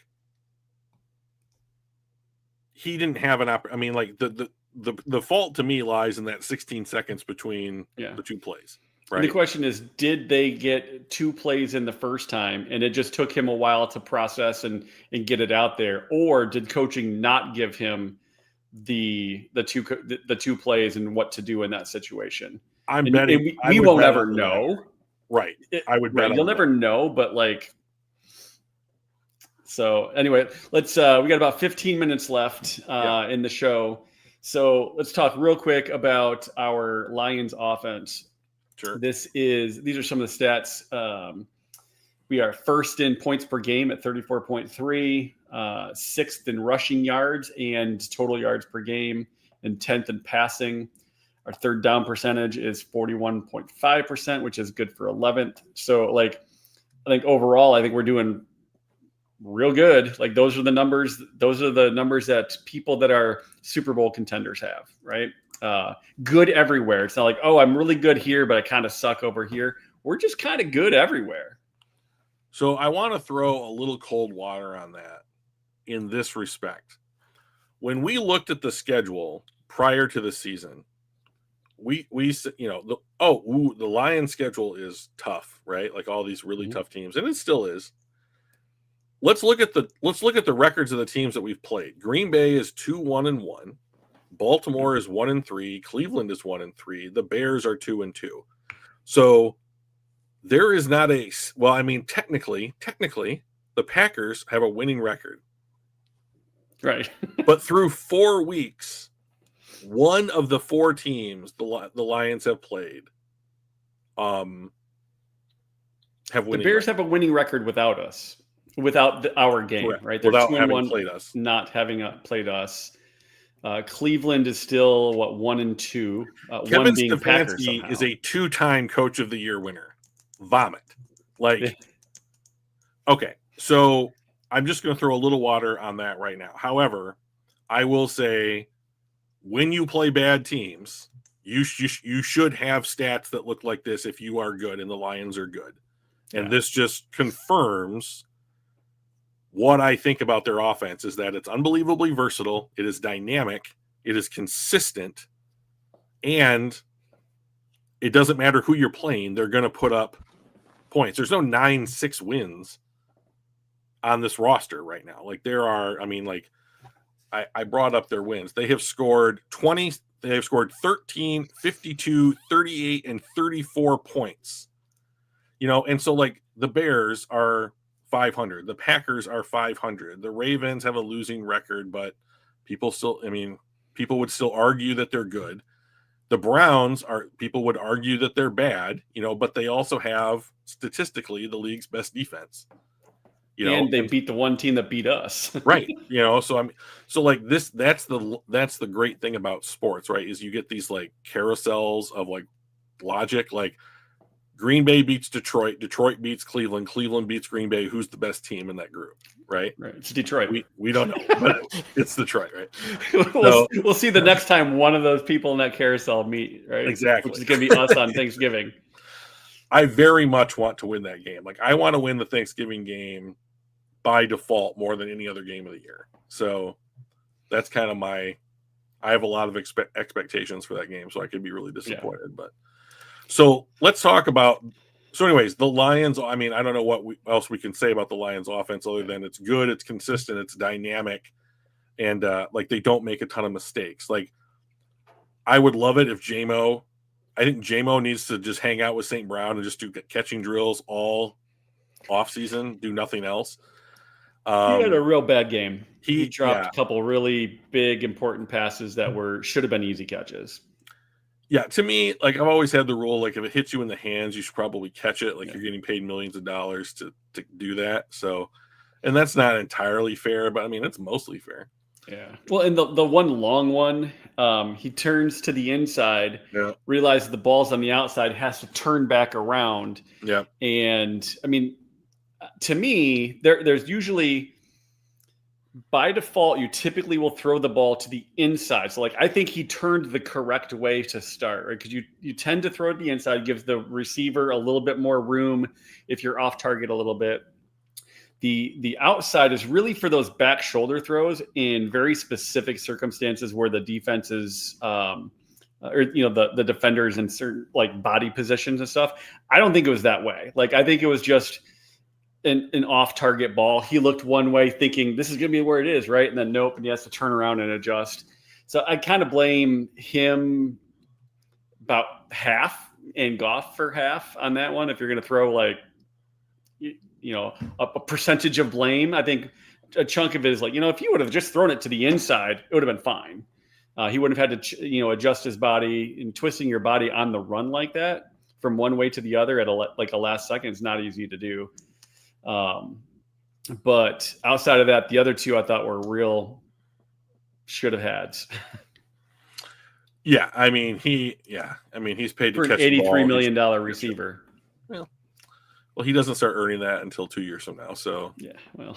he didn't have I mean, like the fault to me lies in that 16 seconds between the two plays. Right. And the question is, did they get 2 plays in the first time and it just took him a while to process and get it out there, or did coaching not give him the two plays and what to do in that situation? I'm betting we won't ever know. Right. I would bet you'll never know, but like, so anyway, let's we got about 15 minutes left in the show. So let's talk real quick about our Lions offense. Sure. These are some of the stats. We are first in points per game at 34.3, sixth in rushing yards and total yards per game, and 10th in passing. Our third down percentage is 41.5%, which is good for 11th. So like, I think overall, I think we're doing real good. Like those are the numbers that people that are Super Bowl contenders have, right? Good everywhere. It's not like, oh, I'm really good here, but I kind of suck over here. We're just kind of good everywhere. So I want to throw a little cold water on that in this respect. When we looked at the schedule prior to the season, we the Lions schedule is tough, right? Like all these really tough teams, and it still is. Let's look at the records of the teams that we've played. Green Bay is 2-1-1. Baltimore is 1-3. Cleveland is 1-3. The Bears are 2-2. So there is not technically, the Packers have a winning record. Right. But through 4 weeks, one of the 4 teams the Lions have played have winning. The Bears have a winning record without us, without our game, correct. Right? They're without having played us, not having played us. Cleveland is still 1-2. Kevin one being Packers Stefanski is a 2-time Coach of the Year winner. Vomit. Okay, so I'm just going to throw a little water on that right now. However, I will say, when you play bad teams, you should have stats that look like this if you are good, and the Lions are good. And this just confirms what I think about their offense, is that it's unbelievably versatile, it is dynamic, it is consistent, and it doesn't matter who you're playing, they're going to put up points. There's no 9-6 wins on this roster right now. Like there are, I brought up their wins. They have scored 20, they have scored 13, 52, 38, and 34 points. And so like the Bears are 500. The Packers are 500. The Ravens have a losing record, but people would still argue that they're good. The Browns people would argue that they're bad, but they also have statistically the league's best defense. And they beat the one team that beat us. Right. So like this, that's the great thing about sports, right? Is you get these like carousels of like logic, like Green Bay beats Detroit, Detroit beats Cleveland, Cleveland beats Green Bay. Who's the best team in that group? Right. It's Detroit. We don't know, but it's Detroit, right? We'll see the next time one of those people in that carousel meet, right? Exactly. Which is going to be us on Thanksgiving. I very much want to win that game. Like I want to win the Thanksgiving game by default more than any other game of the year. So that's kind of I have a lot of expectations for that game, so I could be really disappointed. But so let's talk about. So, anyways, the Lions. I don't know what else we can say about the Lions' offense other than it's good, it's consistent, it's dynamic, and they don't make a ton of mistakes. Like, I would love it if Jamo. I think Jamo needs to just hang out with St. Brown and just do catching drills all off season, do nothing else. He had a real bad game. He dropped a couple really big, important passes that should have been easy catches. Yeah, to me, like I've always had the rule, like if it hits you in the hands, you should probably catch it. Like you're getting paid millions of dollars to do that. So, and that's not entirely fair, but it's mostly fair. Yeah. Well, and the one long one, he turns to the inside, realizes the ball's on the outside, has to turn back around. Yeah. And to me, there's usually, by default, you typically will throw the ball to the inside. So, I think he turned the correct way to start, right? Because you tend to throw it to the inside, gives the receiver a little bit more room if you're off target a little bit. The outside is really for those back shoulder throws in very specific circumstances where the defense is, or the defenders in certain like body positions and stuff. I don't think it was that way. Like I think it was just an off-target ball. He looked one way, thinking this is going to be where it is, right? And then nope, and he has to turn around and adjust. So I kind of blame him about half and Goff for half on that one. If you're going to throw like, a percentage of blame, I think a chunk of it is like, if you would have just thrown it to the inside, it would have been fine. He wouldn't have had to, adjust his body, and twisting your body on the run like that from one way to the other at a last second is not easy to do. But outside of that, the other two I thought were real should have had. Yeah, he's paid to for catch an the ball. $83 million receiver. Well, he doesn't start earning that until 2 years from now. So yeah, well,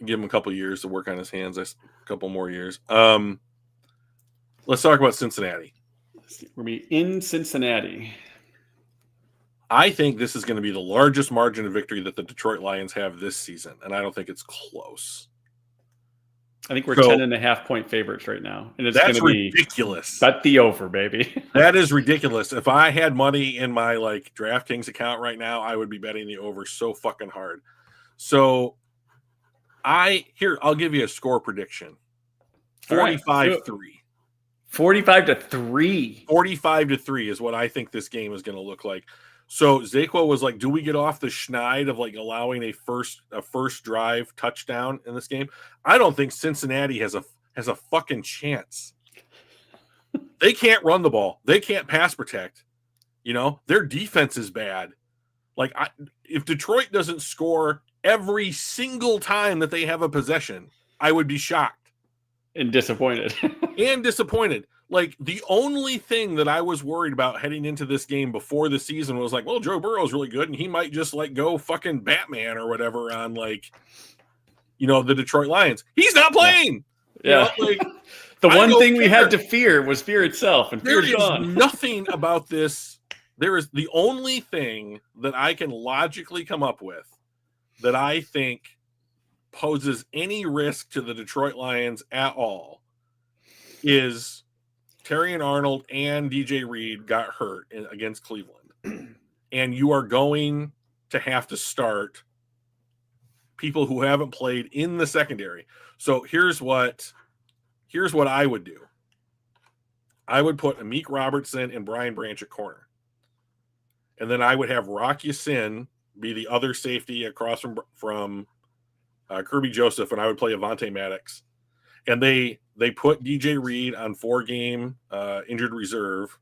give him a couple years to work on his hands. A couple more years. Let's talk about Cincinnati. We're be in Cincinnati. I think this is going to be the largest margin of victory that the Detroit Lions have this season, and I don't think it's close. I think we're 10.5 point favorites right now, and it's going to be ridiculous. Bet the over, baby. That is ridiculous. If I had money in my DraftKings account right now, I would be betting the over so fucking hard. So I'll give you a score prediction. 45-3. 45-3. 45-3 is what I think this game is going to look like. So Zakwa was like, do we get off the schneid of allowing a first drive touchdown in this game? I don't think Cincinnati has a fucking chance. They can't run the ball. They can't pass protect. Their defense is bad. If Detroit doesn't score every single time that they have a possession, I would be shocked. And disappointed. The only thing that I was worried about heading into this game before the season was Joe Burrow's really good and he might just go fucking Batman or whatever on the Detroit Lions. He's not playing. Yeah. The one thing we had to fear was fear itself, and fear is gone. Nothing about this. There is the only thing that I can logically come up with that I think poses any risk to the Detroit Lions at all is Terrion Arnold and DJ Reed got hurt against Cleveland. And you are going to have to start people who haven't played in the secondary. So here's what I would do. I would put Amik Robertson and Brian Branch at corner. And then I would have Rock Ya-Sin be the other safety across from Kirby Joseph, and I would play Avonte Maddox. And they put DJ Reed on 4-game injured reserve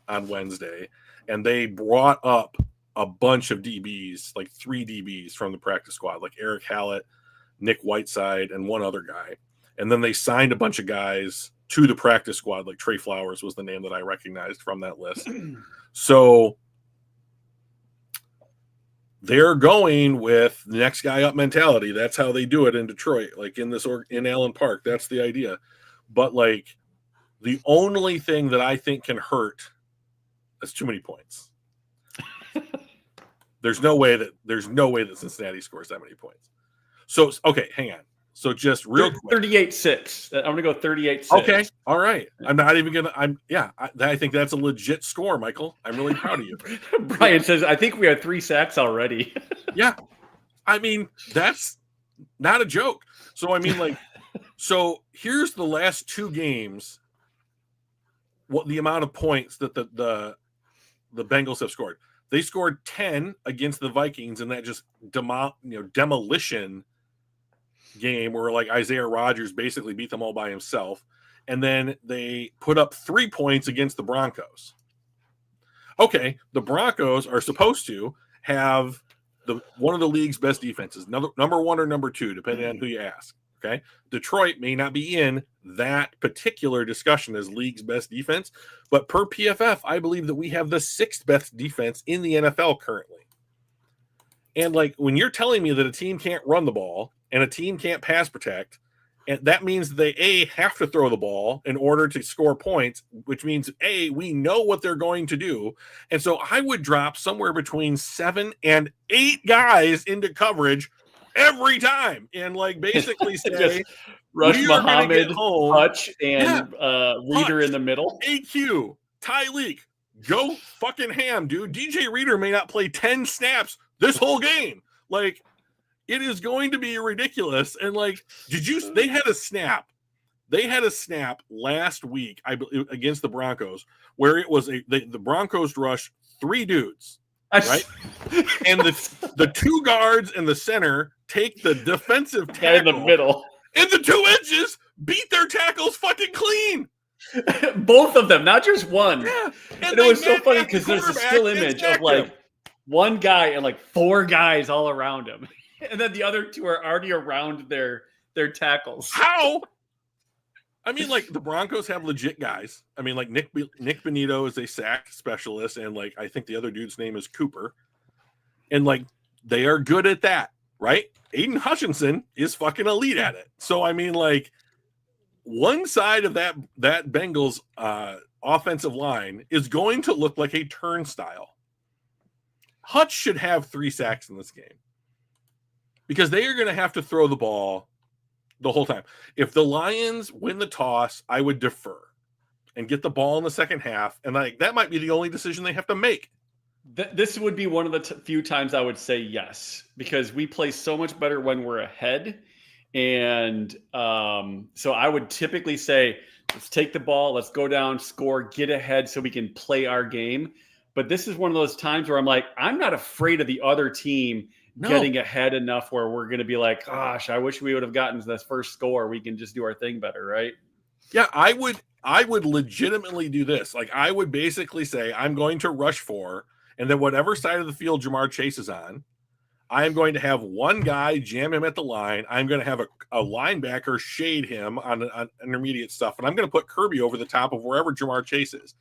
on Wednesday, and they brought up a bunch of DBs, 3 DBs from the practice squad, Eric Hallett, Nick Whiteside, and one other guy. And then they signed a bunch of guys to the practice squad, Trey Flowers was the name that I recognized from that list. So they're going with the next guy up mentality. That's how they do it in Detroit, in Allen Park. That's the idea. But the only thing that I think can hurt is too many points. There's no way that Cincinnati scores that many points. So okay, hang on. So just real quick. 38-6. I'm gonna go 38-6. Okay, all right. I'm not even gonna. I think that's a legit score, Michael. I'm really proud of you. Brian says, I think we have 3 sacks already. Yeah, that's not a joke. So so here's the last 2 games. What the amount of points that the Bengals have scored? They scored 10 against the Vikings, and that just demolition game where Isaiah Rodgers basically beat them all by himself. And then they put up 3 points against the Broncos. Okay, the Broncos are supposed to have one of the league's best defenses, number 1 or number 2, depending on who you ask. Okay, Detroit may not be in that particular discussion as league's best defense, but per PFF, I believe that we have the 6th best defense in the NFL currently. And when you're telling me that a team can't run the ball and a team can't pass protect, And that means they have to throw the ball in order to score points, which means we know what they're going to do. And so I would drop somewhere between 7 and 8 guys into coverage every time, and like basically say, rush Muhammad, Hutch, and Reader Hutch, in the middle. AQ, Tyleek, go fucking ham, dude. DJ Reader may not play 10 snaps this whole game. Like, it is going to be ridiculous. And like, they had a snap. They had a snap last week, I believe, against the Broncos, where it was the Broncos rushed 3 dudes, right? And the 2 guards and the center take the defensive tackle in the middle. And the 2 edges beat their tackles fucking clean. Both of them, not just one. Yeah. And it was so funny because there's a still image of like one guy and like 4 guys all around him. And then the other 2 are already around their tackles. How? I mean, like, the Broncos have legit guys. I mean, like, Nick Benito is a sack specialist, and like I think the other dude's name is Cooper. And like, they are good at that, right? Aiden Hutchinson is fucking elite at it. So I mean, like, one side of that Bengals offensive line is going to look like a turnstile. Hutch should have 3 sacks in this game, because they are going to have to throw the ball the whole time. If the Lions win the toss, I would defer and get the ball in the second half. And like, that might be the only decision they have to make. This would be one of the few times I would say yes, because we play so much better when we're ahead. And so I would typically say, let's take the ball, let's go down, score, get ahead so we can play our game. But this is one of those times where I'm like, I'm not afraid of the other team getting ahead enough where we're going to be like, gosh, I wish we would have gotten this first score. We can just do our thing better, right? Yeah, I would legitimately do this. Like, I would basically say, I'm going to rush 4, and then whatever side of the field Jamar Chase is on, I am going to have one guy jam him at the line. I'm going to have a linebacker shade him on intermediate stuff, and I'm going to put Kirby over the top of wherever Jamar Chase is.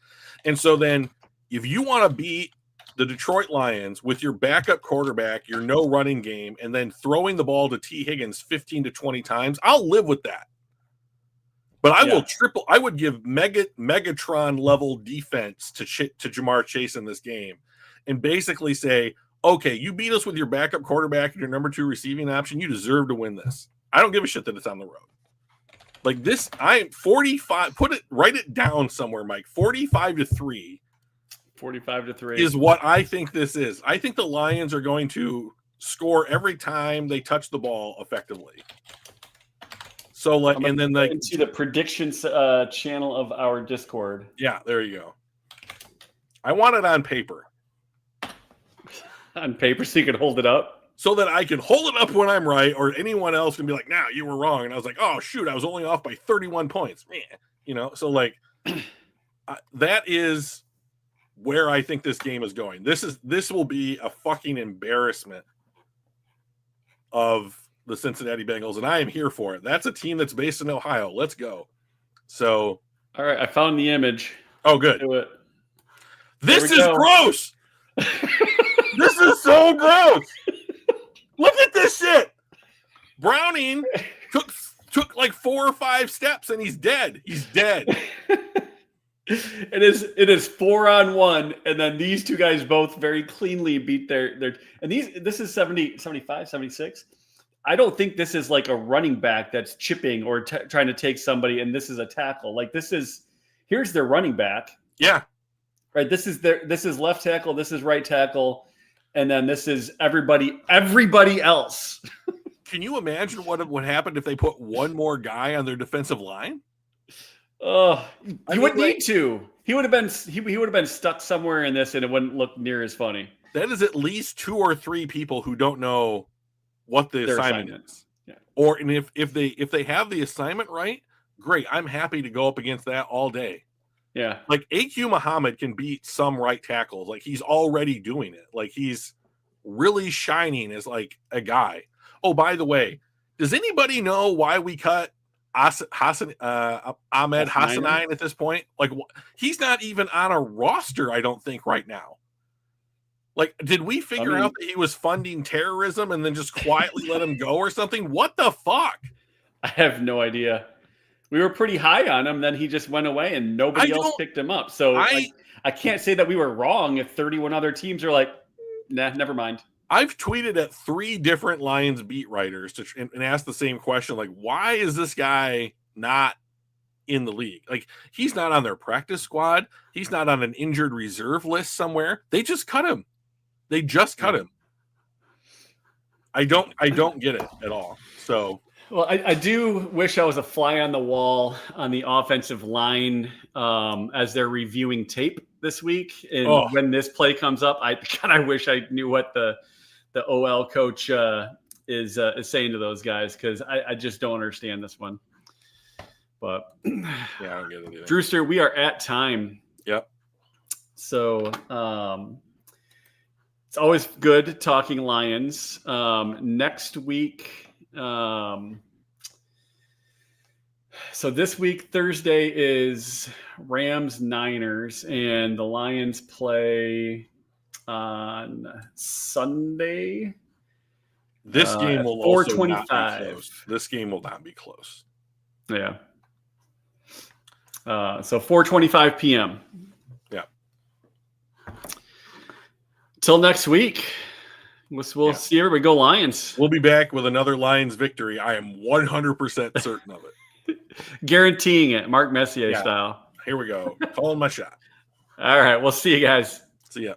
And so then, if you want to beat the Detroit Lions with your backup quarterback, your no running game, and then throwing the ball to T. Higgins 15 to 20 times, I'll live with that. But I would give Megatron level defense to Jamar Chase in this game, and basically say, okay, you beat us with your backup quarterback and your number 2 receiving option. You deserve to win this. I don't give a shit that it's on the road. Like this, I am 45. Write it down somewhere, Mike. 45-3. 45-3 is what I think this is. I think the Lions are going to score every time they touch the ball effectively. So, like, and then like into the predictions channel of our Discord. Yeah, there you go. I want it on paper. On paper, so you can hold it up, so that I can hold it up when I'm right, or anyone else can be like, "Nah, you were wrong." And I was like, "Oh shoot, I was only off by 31 points." You know, so like that is where I think this game is going. This will be a fucking embarrassment of the Cincinnati Bengals, and I am here for it. That's a team that's based in Ohio. Let's go. So, all right, I found the image. Oh, good. Do it. This is gross. This is so gross. Look at this shit. Browning took like 4 or 5 steps and he's dead. He's dead. It is 4-on-1, and then these 2 guys both very cleanly beat their and this is 70, 75, 76. I don't think this is like a running back that's chipping or trying to take somebody, and this is a tackle. Like here's their running back. Yeah. Right. This is left tackle, this is right tackle, and then this is everybody else. Can you imagine what would happen if they put one more guy on their defensive line? He wouldn't need to. He would have been stuck somewhere in this, and it wouldn't look near as funny. That is at least 2 or 3 people who don't know what the assignment is. Yeah. Or and if they have the assignment right, great. I'm happy to go up against that all day. Yeah. Like AQ Muhammad can beat some right tackles. Like he's already doing it. Like he's really shining as like a guy. Oh, by the way, does anybody know why we cut Ahmed Hassanein at this point? Like he's not even on a roster, I don't think, right now. Like, did we figure out that he was funding terrorism and then just quietly let him go or something? What the fuck? I have no idea. We were pretty high on him. Then he just went away and nobody else picked him up. So I can't say that we were wrong if 31 other teams are like, nah, never mind. I've tweeted at 3 different Lions beat writers and asked the same question. Like, why is this guy not in the league? Like, he's not on their practice squad. He's not on an injured reserve list somewhere. They just cut him. They just cut him. I don't get it at all. So, well, I do wish I was a fly on the wall on the offensive line as they're reviewing tape this week. And when this play comes up, I wish I knew what the OL coach is saying to those guys, because I just don't understand this one. But yeah, I don't get it either. Drewster, we are at time. Yep. So it's always good talking Lions. Next week. So this week, Thursday, is Rams Niners, and the Lions play on Sunday. This game will 4:25. This game will not be close. Yeah. So 4:25 p.m. Yeah. Till next week. We'll see everybody. Go Lions. We'll be back with another Lions victory. I am 100% certain of it. Guaranteeing it, Mark Messier style. Here we go. Calling my shot. All right. We'll see you guys. See ya.